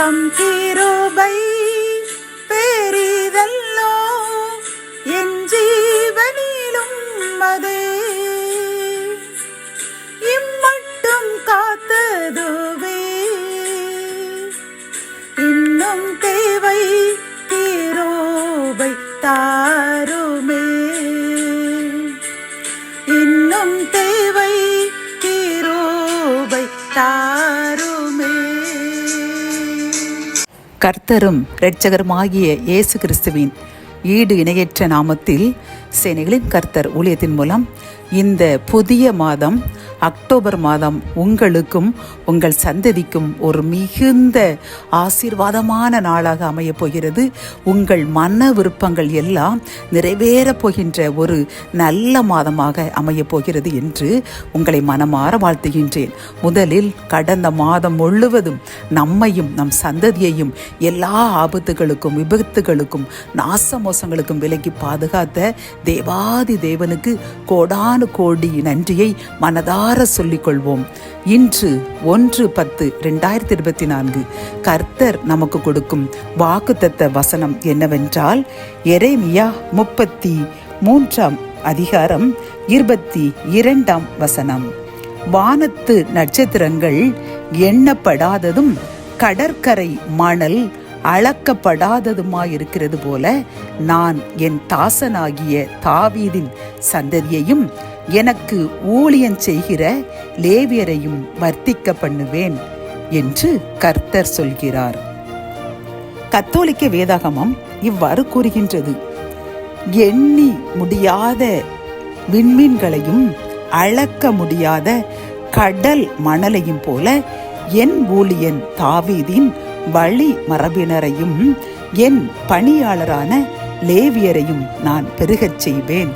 தம் கிருபை பெரிதல்லோ என் ஜீவனிலும் அதே இம்மட்டும் காத்ததுவே இன்னும் தேவை கிருபை தாருமே இன்னும் தேவை கிருபை தாருமே. கர்த்தரும் இரட்சகருமாகிய இயேசு கிறிஸ்துவின் ஈடு இணையற்ற நாமத்தில் சேனைகளின் கர்த்தர் ஊழியத்தின் மூலம் இந்த புதிய மாதம் அக்டோபர் மாதம் உங்களுக்கும் உங்கள் சந்ததிக்கும் ஒரு மிகுந்த ஆசீர்வாதமான நாளாக அமையப் போகிறது. உங்கள் மன விருப்பங்கள் எல்லாம் நிறைவேறப் போகின்ற ஒரு நல்ல மாதமாக அமையப் போகிறது என்று உங்களை மனமாற வாழ்த்துகின்றேன். முதலில் கடந்த மாதம் முழுவதும் நம்மையும் நம் சந்ததியையும் எல்லா ஆபத்துகளுக்கும் விபத்துகளுக்கும் நாசமோசங்களுக்கும் விலக்கி பாதுகாத்த தேவாதி தேவனுக்கு கோடானு கோடி நன்றியை மனதார சொல்லிக் கொள்வோம். இன்று 1/10/2024 கர்த்தர் நமக்கு கொடுக்கும் வாக்குத்தத்த வசனம் என்னவென்றால் எரேமியா 33 அதிகாரம் 22 வசனம். வானத்து நட்சத்திரங்கள் எண்ணப்படாததும் கடற்கரை மணல் அளக்கப்படாததுமாயிருக்கிறது போல நான் என் தாசனாகிய தாவீதின் சந்ததியையும் எனக்கு ஊழியம் செய்கிற லேவியரையும் வர்த்திக்க பண்ணுவேன் என்று கர்த்தர் சொல்கிறார். கத்தோலிக்க வேதாகமம் இவ்வாறு கூறுகின்றது. எண்ணி முடியாத விண்மீன்களையும் அளக்க முடியாத கடல் மணலையும் போல என் ஊழியன் தாவீதின் வழி மரபினரையும் என் பணியாளரான லேவியரையும் நான் பெருகச் செய்வேன்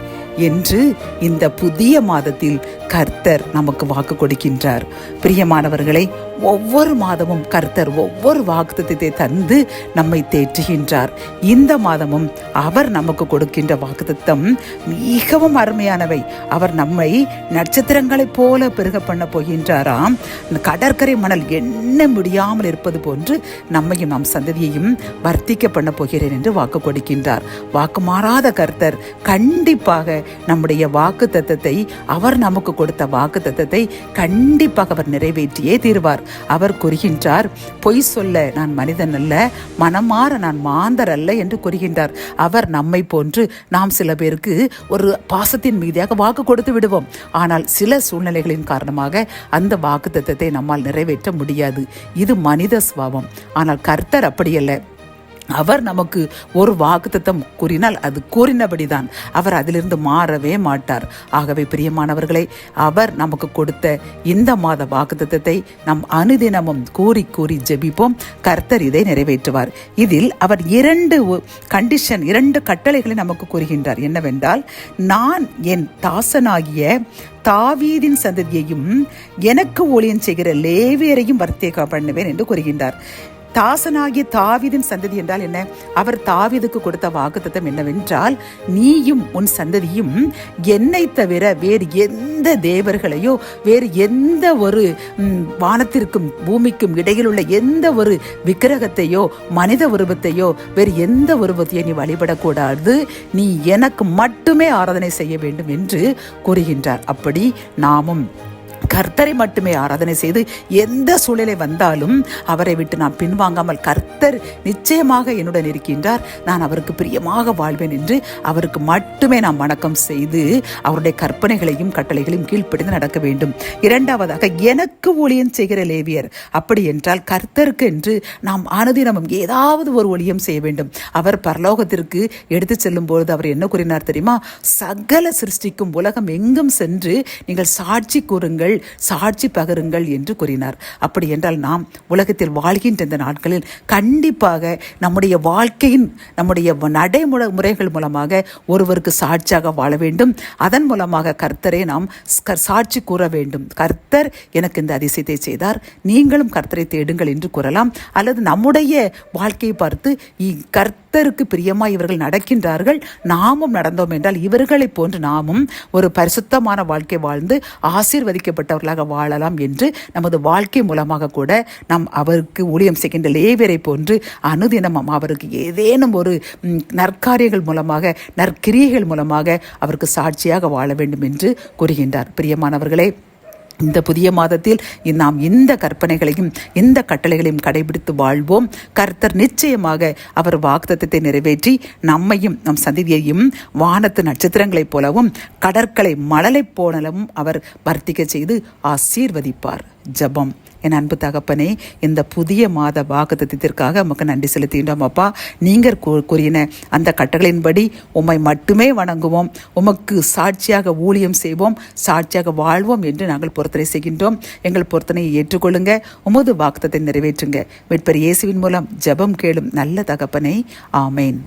என்று இந்த புதிய மாதத்தில் கர்த்தர் நமக்கு வாக்கு கொடுக்கின்றார். பிரியமானவர்களை, ஒவ்வொரு மாதமும் கர்த்தர் ஒவ்வொரு வாக்குத்தத்தத்தை தந்து நம்மை தேற்றுகின்றார். இந்த மாதமும் அவர் நமக்கு கொடுக்கின்ற வாக்குத்தத்தம் மிகவும் அருமையானவை. அவர் நம்மை நட்சத்திரங்களைப் போல பெருக பண்ண போகின்றாராம். கடற்கரை மணல் எண்ண முடியாமல் இருப்பது போன்று நம்மையும் நம் சந்ததியையும் வர்த்திக்க பண்ண போகிறேன் என்று வாக்கு கொடுக்கின்றார். வாக்கு மாறாத கர்த்தர் கண்டிப்பாக நம்முடைய வாக்கு தத்தத்தை, அவர் நமக்கு கொடுத்த வாக்கு தத்தத்தை கண்டிப்பாக அவர் நிறைவேற்றியே தீர்வார். அவர் கூறுகின்றார், பொய் சொல்ல நான் மனிதன் அல்ல, மனமாற நான் மாந்தர் அல்ல என்று கூறுகின்றார். அவர் நம்மை போன்று நாம் சில பேருக்கு ஒரு பாசத்தின் மீதியாக வாக்கு கொடுத்து விடுவோம். ஆனால் சில சூழ்நிலைகளின் காரணமாக அந்த வாக்கு தத்தத்தை நம்மால் நிறைவேற்ற முடியாது. இது மனித சுபாவம். ஆனால் கர்த்தர் அப்படியல்ல. அவர் நமக்கு ஒரு வாக்குத்தத்தம் கூறினால் அது கூறினபடிதான். அவர் அதிலிருந்து மாறவே மாட்டார். ஆகவே பிரியமானவர்களை, அவர் நமக்கு கொடுத்த இந்த மாத வாக்குத்தத்தத்தை நம் அனுதினமும் கூறி கூறி ஜெபிப்போம். கர்த்தர் இதை நிறைவேற்றுவார். இதில் அவர் 2 கட்டளைகளை நமக்கு கூறுகின்றார். என்னவென்றால், நான் என் தாசனாகிய தாவீதின் சந்ததியையும் எனக்கு ஊழியம் செய்கிற லேவியரையும் வர்த்திக்க பண்ணுவேன் என்று கூறுகின்றார். தாசனாகிய தாவீதின் சந்ததி என்றால் என்ன? அவர் தாவீதுக்கு கொடுத்த வாக்குத்தத்தம் என்னவென்றால், நீயும் உன் சந்ததியும் என்னை தவிர வேறு எந்த தேவர்களையோ, வேறு எந்த ஒரு வானத்திற்கும் பூமிக்கும் இடையில் உள்ள எந்த ஒரு விக்கிரகத்தையோ மனித உருவத்தையோ வேறு எந்த உருவத்தையோ நீ வழிபடக்கூடாது, நீ எனக்கு மட்டுமே ஆராதனை செய்ய வேண்டும் என்று கூறுகின்றார். அப்படி நாமும் கர்த்தரை மட்டுமே ஆராதனை செய்து எந்த சூழ்நிலை வந்தாலும் அவரை விட்டு நான் பின்வாங்காமல், கர்த்தர் நிச்சயமாக என்னுடன் இருக்கின்றார், நான் அவருக்கு பிரியமாக வாழ்வேன் என்று அவருக்கு மட்டுமே நாம் வணக்கம் செய்து அவருடைய கற்பனைகளையும் கட்டளைகளையும் கீழ்ப்படிந்து நடக்க வேண்டும். 2வதாக, எனக்கு ஊழியம் செய்கிற லேவியர். அப்படி என்றால் கர்த்தருக்கு என்று நாம் அனுதினமும் ஏதாவது ஒரு ஊழியம் செய்ய வேண்டும். அவர் பரலோகத்திற்கு எடுத்து செல்லும் பொழுது அவர் என்ன கூறினார் தெரியுமா? சகல சிருஷ்டிக்கும் உலகம் எங்கும் சென்று நீங்கள் சாட்சி கூறுங்கள், சாட்சி பகருங்கள் என்று கூறினார். அப்படி என்றால் நாம் உலகத்தில் வாழ்கின்ற இந்த நாட்களில் கண்டிப்பாக நம்முடைய வாழ்க்கையின், நம்முடைய நடைமுறைகள் மூலமாக ஒருவருக்கு சாட்சியாக வாழ வேண்டும். அதன் மூலமாக கர்த்தரை நாம் சாட்சி கூற வேண்டும். கர்த்தர் எனக்கு இந்த அதிசயத்தை செய்தார், நீங்களும் கர்த்தரை தேடுங்கள் என்று கூறலாம். அல்லது நம்முடைய வாழ்க்கையை பார்த்து கர்த்தர் கர்த்தருக்கு பிரியமாய் இவர்கள் நடக்கின்றார்கள், நாமும் நடந்தோம் என்றால் இவர்களைப் போன்று நாமும் ஒரு பரிசுத்தமான வாழ்க்கை வாழ்ந்து ஆசீர்வதிக்கப்பட்டவர்களாக வாழலாம் என்று நமது வாழ்க்கை மூலமாக கூட நாம் அவருக்கு ஊழியம் செய்கின்ற லேவியரை போன்று அனுதினமும் அவருக்கு ஏதேனும் ஒரு நற்காரியங்கள் மூலமாக, நற்கிரியைகள் மூலமாக அவருக்கு சாட்சியாக வாழ வேண்டும் என்று கூறுகின்றார். பிரியமானவர்களே, இந்த புதிய மாதத்தில் நாம் இந்த கற்பனைகளையும் இந்த கட்டளைகளையும் கடைபிடித்து வாழ்வோம். கர்த்தர் நிச்சயமாக அவர் வாக்குத்தத்தத்தை நிறைவேற்றி நம்மையும் நம் சந்ததியையும் வானத்து நட்சத்திரங்களைப் போலவும் கடற்கரை மணலைப் போலவும் அவர் வர்த்திக்க செய்து ஆசீர்வதிப்பார். ஜெபம். என் அன்பு தகப்பனே, இந்த புதிய மாத வாக்குத்தத்தத்திற்காக உமக்கு நன்றி செலுத்துகின்றோம். அப்பா, நீங்கள் கூறின அந்த கட்டளையின்படி உம்மை மட்டுமே வணங்குவோம், உமக்கு சாட்சியாக ஊழியம் செய்வோம், சாட்சியாக வாழ்வோம் என்று நாங்கள் பொருத்தனை செய்கின்றோம். எங்கள் பொருத்தனையை ஏற்றுக்கொள்ளுங்க, உமது வாக்குத்தத்தை நிறைவேற்றுங்க. மீட்பர் இயேசுவின் மூலம் ஜெபம் கேளும் நல்ல தகப்பனே, ஆமேன்.